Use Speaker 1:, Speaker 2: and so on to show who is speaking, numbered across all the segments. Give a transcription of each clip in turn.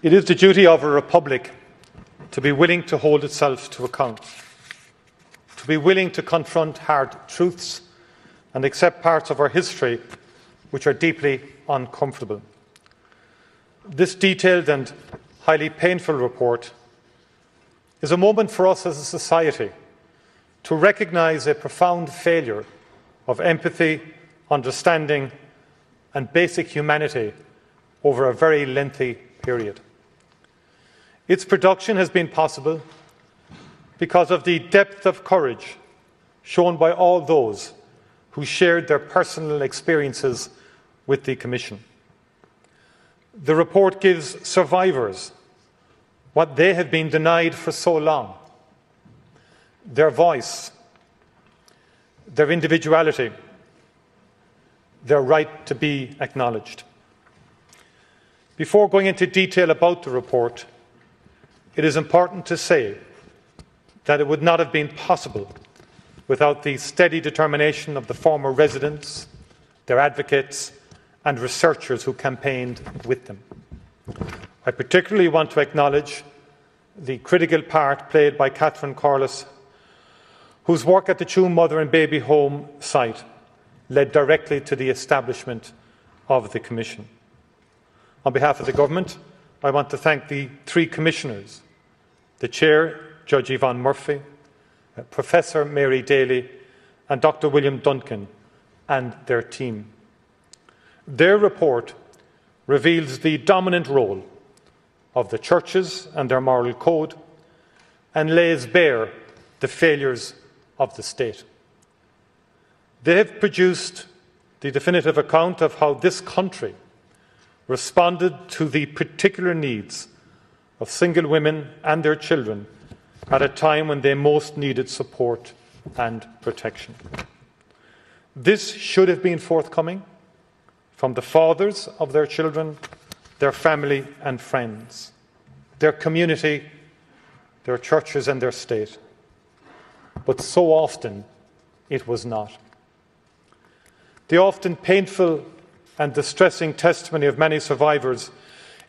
Speaker 1: It is the duty of a republic to be willing to hold itself to account, to be willing to confront hard truths and accept parts of our history which are deeply uncomfortable. This detailed and highly painful report is a moment for us as a society to recognise a profound failure of empathy, understanding and basic humanity over a very lengthy period. Its production has been possible because of the depth of courage shown by all those who shared their personal experiences with the Commission. The report gives survivors what they have been denied for so long: their voice, their individuality, their right to be acknowledged. Before going into detail about the report, it is important to say that it would not have been possible without the steady determination of the former residents, their advocates and researchers who campaigned with them. I particularly want to acknowledge the critical part played by Catherine Corliss, whose work at the Tuam Mother and Baby Home site led directly to the establishment of the Commission. On behalf of the Government, I want to thank the three Commissioners, the Chair, Judge Yvonne Murphy, Professor Mary Daly and Dr. William Duncan and their team. Their report reveals the dominant role of the churches and their moral code and lays bare the failures of the state. They have produced the definitive account of how this country responded to the particular needs of single women and their children at a time when they most needed support and protection. This should have been forthcoming from the fathers of their children, their family and friends, their community, their churches and their state. But so often it was not. The often painful and distressing testimony of many survivors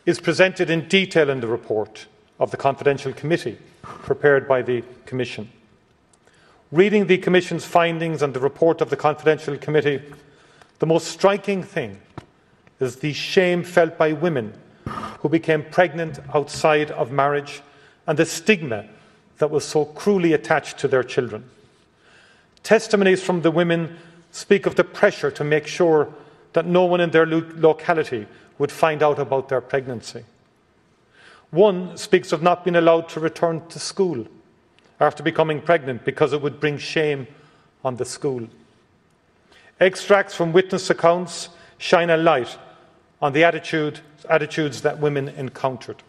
Speaker 1: is presented in detail in the report of the Confidential Committee prepared by the Commission. Reading the Commission's findings and the report of the Confidential Committee, the most striking thing is the shame felt by women who became pregnant outside of marriage and the stigma that was so cruelly attached to their children. Testimonies from the women speak of the pressure to make sure that no one in their locality would find out about their pregnancy. One speaks of not being allowed to return to school after becoming pregnant because it would bring shame on the school. Extracts from witness accounts shine a light on the attitudes that women encountered.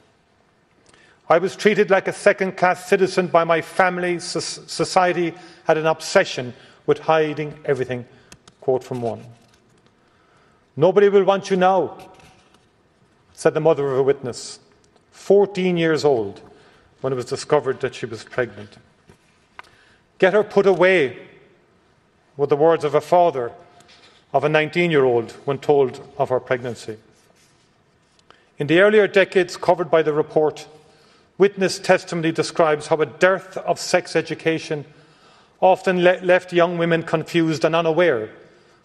Speaker 1: I was treated like a second-class citizen by my family. Society had an obsession with hiding everything. Quote from one. "Nobody will want you now," said the mother of a witness, 14 years old, when it was discovered that she was pregnant. "Get her put away," were the words of a father of a 19-year-old when told of her pregnancy. In the earlier decades covered by the report, witness testimony describes how a dearth of sex education often left young women confused and unaware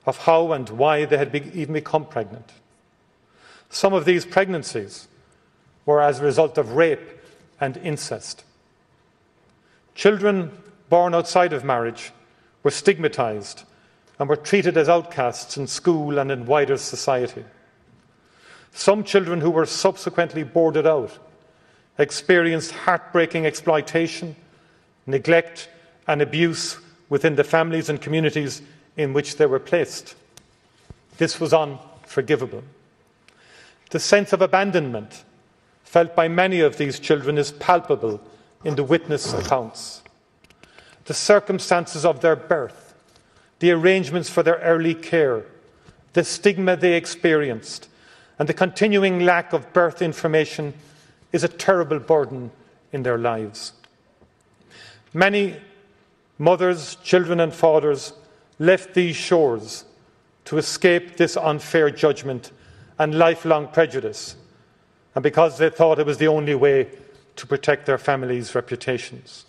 Speaker 1: of how and why they had even become pregnant. Some of these pregnancies were as a result of rape and incest. Children born outside of marriage were stigmatised and were treated as outcasts in school and in wider society. Some children who were subsequently boarded out experienced heartbreaking exploitation, neglect and abuse within the families and communities in which they were placed. This was unforgivable. The sense of abandonment felt by many of these children is palpable in the witness accounts. The circumstances of their birth, the arrangements for their early care, the stigma they experienced, and the continuing lack of birth information is a terrible burden in their lives. Many mothers, children and fathers left these shores to escape this unfair judgment and lifelong prejudice, and because they thought it was the only way to protect their families' reputations.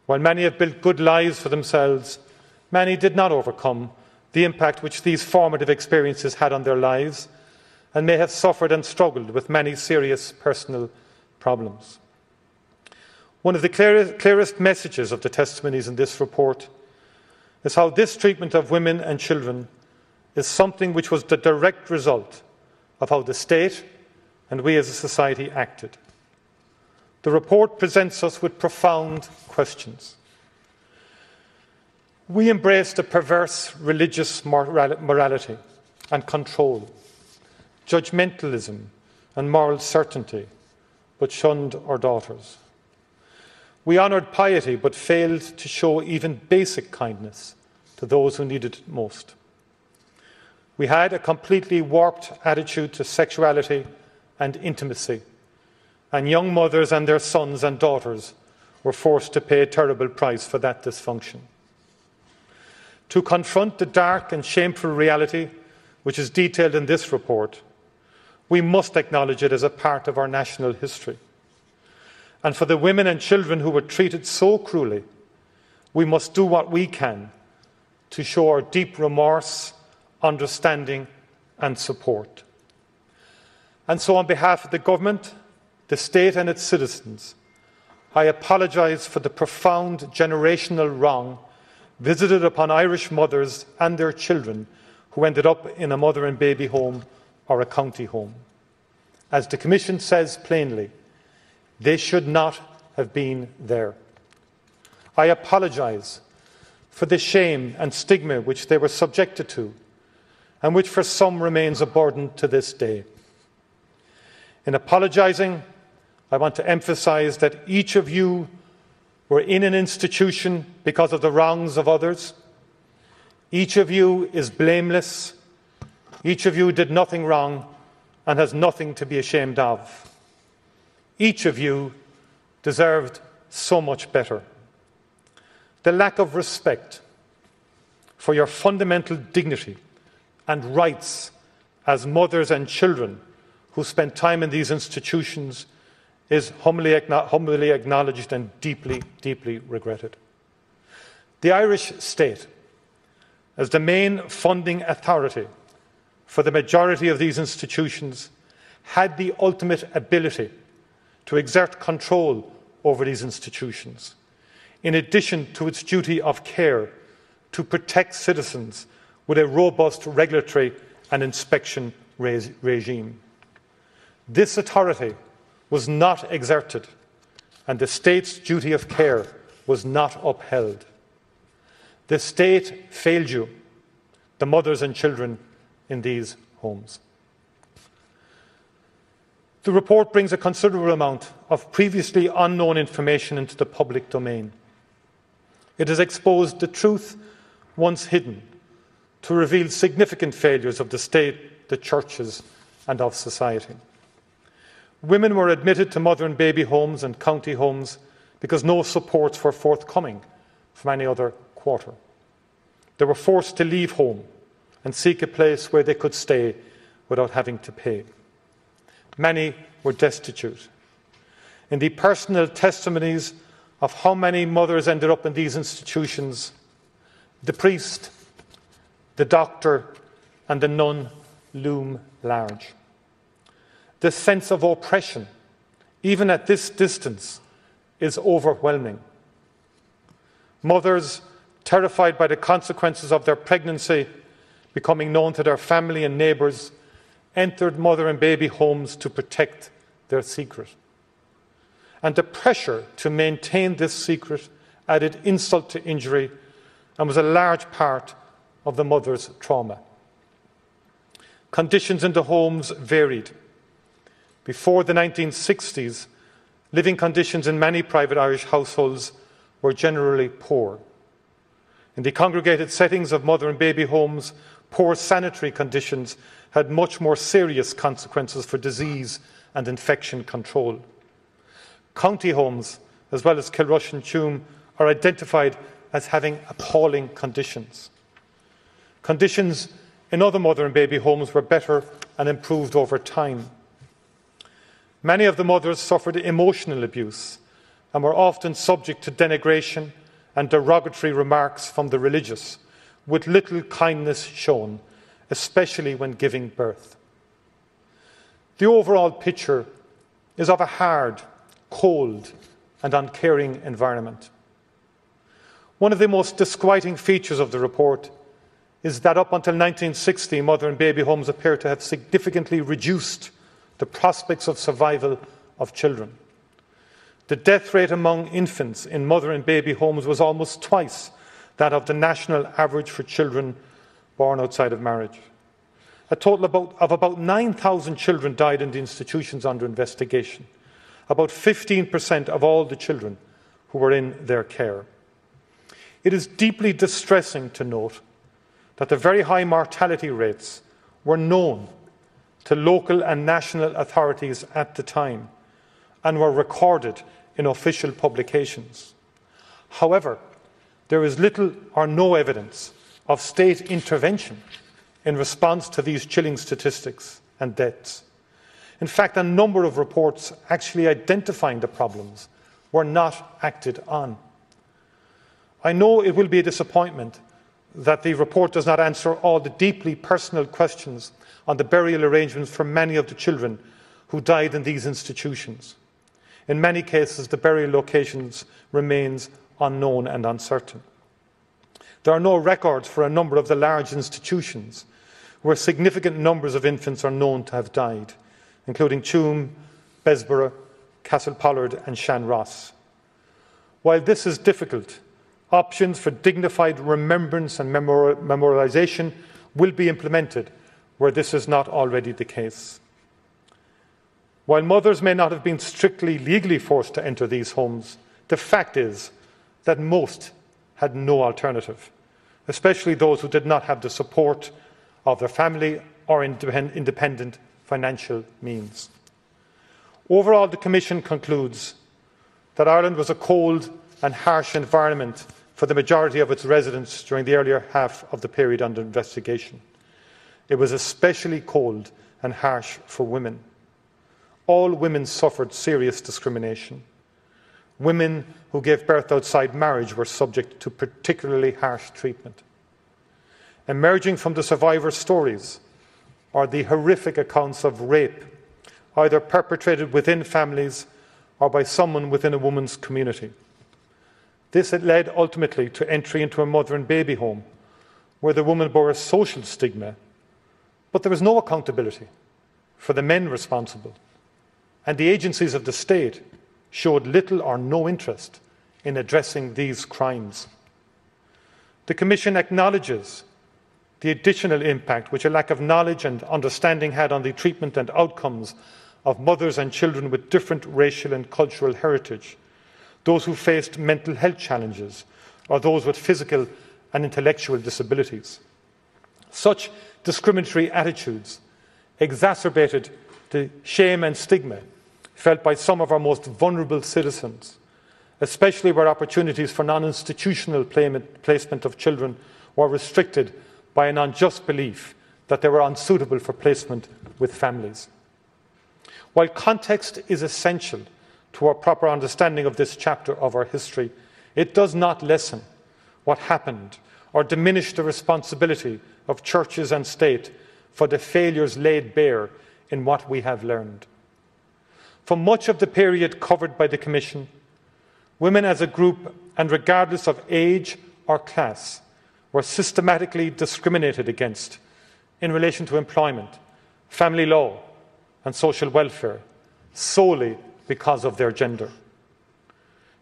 Speaker 1: While many have built good lives for themselves, many did not overcome the impact which these formative experiences had on their lives, and may have suffered and struggled with many serious personal problems. One of the clearest messages of the testimonies in this report is how this treatment of women and children is something which was the direct result of how the state and we as a society acted. The report presents us with profound questions. We embraced a perverse religious morality and control, judgmentalism and moral certainty, but shunned our daughters. We honoured piety but failed to show even basic kindness to those who needed it most. We had a completely warped attitude to sexuality and intimacy, and young mothers and their sons and daughters were forced to pay a terrible price for that dysfunction. To confront the dark and shameful reality which is detailed in this report, we must acknowledge it as a part of our national history. And for the women and children who were treated so cruelly, we must do what we can to show our deep remorse, understanding and support. And so on behalf of the government, the state and its citizens, I apologise for the profound generational wrong visited upon Irish mothers and their children who ended up in a mother and baby home or a county home. As the Commission says plainly, they should not have been there. I apologise for the shame and stigma which they were subjected to, and which for some remains a burden to this day. In apologising, I want to emphasise that each of you were in an institution because of the wrongs of others. Each of you is blameless. Each of you did nothing wrong and has nothing to be ashamed of. Each of you deserved so much better. The lack of respect for your fundamental dignity and rights as mothers and children who spent time in these institutions is humbly acknowledged and deeply, deeply regretted. The Irish state, as the main funding authority for the majority of these institutions, had the ultimate ability to exert control over these institutions, in addition to its duty of care to protect citizens with a robust regulatory and inspection regime. This authority was not exerted, and the state's duty of care was not upheld. The state failed you, the mothers and children in these homes. The report brings a considerable amount of previously unknown information into the public domain. It has exposed the truth once hidden to reveal significant failures of the state, the churches and of society. Women were admitted to mother and baby homes and county homes because no supports were forthcoming from any other quarter. They were forced to leave home and seek a place where they could stay without having to pay. Many were destitute. In the personal testimonies of how many mothers ended up in these institutions, the priest, the doctor and the nun loom large. The sense of oppression, even at this distance, is overwhelming. Mothers, terrified by the consequences of their pregnancy becoming known to their family and neighbours, entered mother and baby homes to protect their secret. And the pressure to maintain this secret added insult to injury and was a large part of the mother's trauma. Conditions in the homes varied. Before the 1960s, living conditions in many private Irish households were generally poor. In the congregated settings of mother and baby homes, poor sanitary conditions had much more serious consequences for disease and infection control. County homes, as well as Kilrush and Tuam, are identified as having appalling conditions. Conditions in other mother and baby homes were better and improved over time. Many of the mothers suffered emotional abuse and were often subject to denigration and derogatory remarks from the religious, with little kindness shown, especially when giving birth. The overall picture is of a hard, cold and uncaring environment. One of the most disquieting features of the report is that up until 1960, mother and baby homes appear to have significantly reduced the prospects of survival of children. The death rate among infants in mother and baby homes was almost twice that of the national average for children born outside of marriage. A total of about 9,000 children died in the institutions under investigation, about 15% of all the children who were in their care. It is deeply distressing to note that the very high mortality rates were known to local and national authorities at the time and were recorded in official publications. However, there is little or no evidence of state intervention in response to these chilling statistics and deaths. In fact, a number of reports actually identifying the problems were not acted on. I know it will be a disappointment that the report does not answer all the deeply personal questions on the burial arrangements for many of the children who died in these institutions. In many cases, the burial locations remains unknown and uncertain. There are no records for a number of the large institutions where significant numbers of infants are known to have died, including Tuam, Besborough, Castlepollard and Shanross. While this is difficult, options for dignified remembrance and memorialisation will be implemented where this is not already the case. While mothers may not have been strictly legally forced to enter these homes, the fact is that most had no alternative, especially those who did not have the support of their family or independent financial means. Overall, the Commission concludes that Ireland was a cold and harsh environment for the majority of its residents during the earlier half of the period under investigation. It was especially cold and harsh for women. All women suffered serious discrimination. Women who gave birth outside marriage were subject to particularly harsh treatment. Emerging from the survivors' stories are the horrific accounts of rape, either perpetrated within families or by someone within a woman's community. This had led ultimately to entry into a mother and baby home, where the woman bore a social stigma, but there was no accountability for the men responsible, and the agencies of the state showed little or no interest in addressing these crimes. The Commission acknowledges the additional impact which a lack of knowledge and understanding had on the treatment and outcomes of mothers and children with different racial and cultural heritage, those who faced mental health challenges, or those with physical and intellectual disabilities. Such discriminatory attitudes exacerbated the shame and stigma felt by some of our most vulnerable citizens, especially where opportunities for non-institutional placement of children were restricted by an unjust belief that they were unsuitable for placement with families. While context is essential to our proper understanding of this chapter of our history, it does not lessen what happened or diminish the responsibility of churches and state for the failures laid bare in what we have learned. For much of the period covered by the Commission, women as a group, and regardless of age or class, were systematically discriminated against in relation to employment, family law and social welfare, solely because of their gender.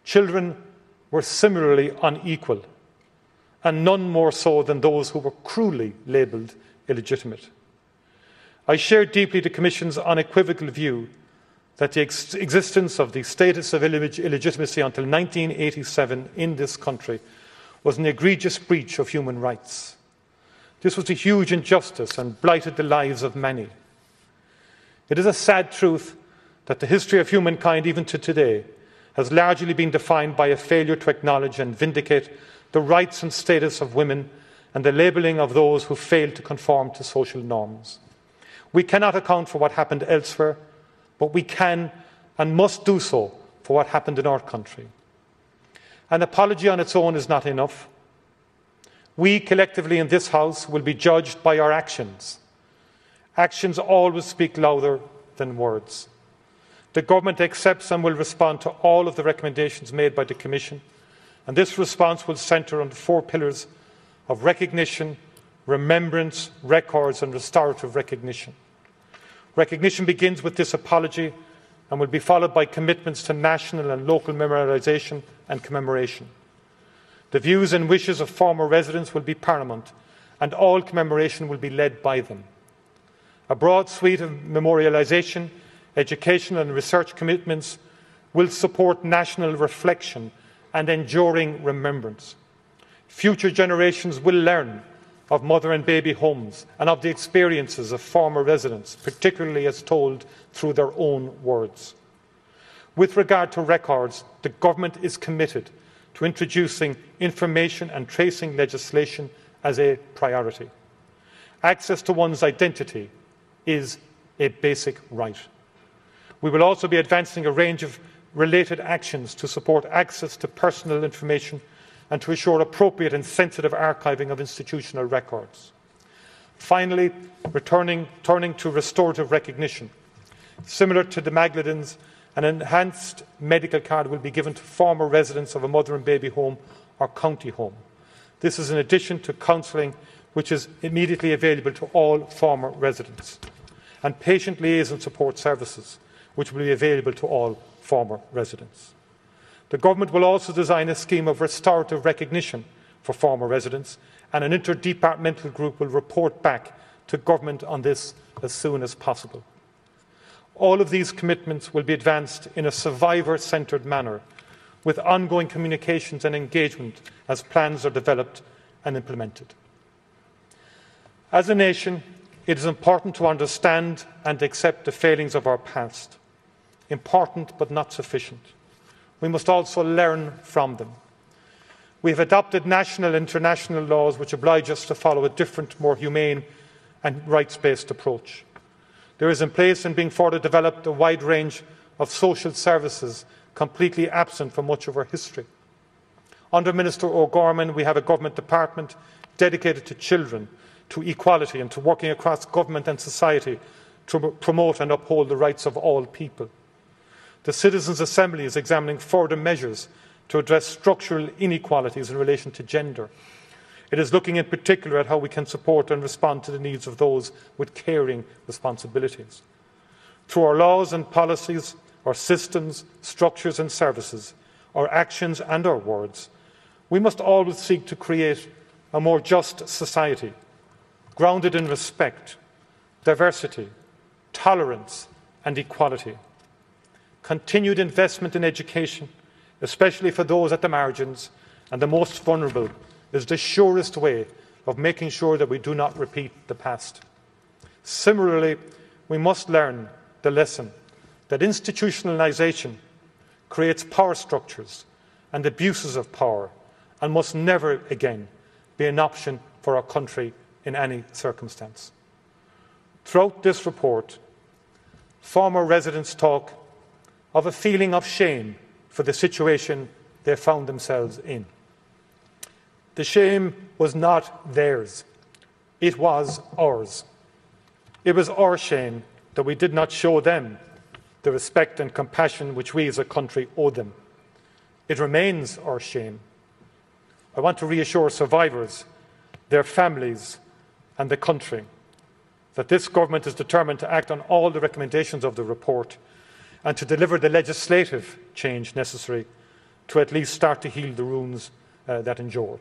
Speaker 1: Children were similarly unequal, and none more so than those who were cruelly labelled illegitimate. I share deeply the Commission's unequivocal view that the existence of the status of illegitimacy until 1987 in this country was an egregious breach of human rights. This was a huge injustice and blighted the lives of many. It is a sad truth that the history of humankind, even to today, has largely been defined by a failure to acknowledge and vindicate the rights and status of women and the labelling of those who failed to conform to social norms. We cannot account for what happened elsewhere but we can and must do so for what happened in our country. An apology on its own is not enough. We collectively in this House will be judged by our actions. Actions always speak louder than words. The Government accepts and will respond to all of the recommendations made by the Commission, and this response will centre on the 4 pillars of recognition, remembrance, records and restorative recognition. Recognition begins with this apology and will be followed by commitments to national and local memorialisation and commemoration. The views and wishes of former residents will be paramount, and all commemoration will be led by them. A broad suite of memorialisation, educational and research commitments will support national reflection and enduring remembrance. Future generations will learn of mother and baby homes and of the experiences of former residents, particularly as told through their own words. With regard to records, the Government is committed to introducing information and tracing legislation as a priority. Access to one's identity is a basic right. We will also be advancing a range of related actions to support access to personal information and to ensure appropriate and sensitive archiving of institutional records. Finally, turning to restorative recognition. Similar to the Magladens, an enhanced medical card will be given to former residents of a mother and baby home or county home. This is in addition to counselling, which is immediately available to all former residents, and patient liaison support services, which will be available to all former residents. The Government will also design a scheme of restorative recognition for former residents, and an interdepartmental group will report back to Government on this as soon as possible. All of these commitments will be advanced in a survivor-centred manner, with ongoing communications and engagement as plans are developed and implemented. As a nation, it is important to understand and accept the failings of our past. Important but not sufficient. We must also learn from them. We have adopted national and international laws which oblige us to follow a different, more humane and rights-based approach. There is in place and being further developed a wide range of social services completely absent from much of our history. Under Minister O'Gorman, we have a Government department dedicated to children, to equality and to working across government and society to promote and uphold the rights of all people. The Citizens' Assembly is examining further measures to address structural inequalities in relation to gender. It is looking in particular at how we can support and respond to the needs of those with caring responsibilities. Through our laws and policies, our systems, structures and services, our actions and our words, we must always seek to create a more just society, grounded in respect, diversity, tolerance and equality. Continued investment in education, especially for those at the margins and the most vulnerable, is the surest way of making sure that we do not repeat the past. Similarly, we must learn the lesson that institutionalisation creates power structures and abuses of power and must never again be an option for our country in any circumstance. Throughout this report, former residents talk of a feeling of shame for the situation they found themselves in. The shame was not theirs, it was ours. It was our shame that we did not show them the respect and compassion which we as a country owe them. It remains our shame. I want to reassure survivors, their families and the country that this Government is determined to act on all the recommendations of the report and to deliver the legislative change necessary to at least start to heal the wounds that endure.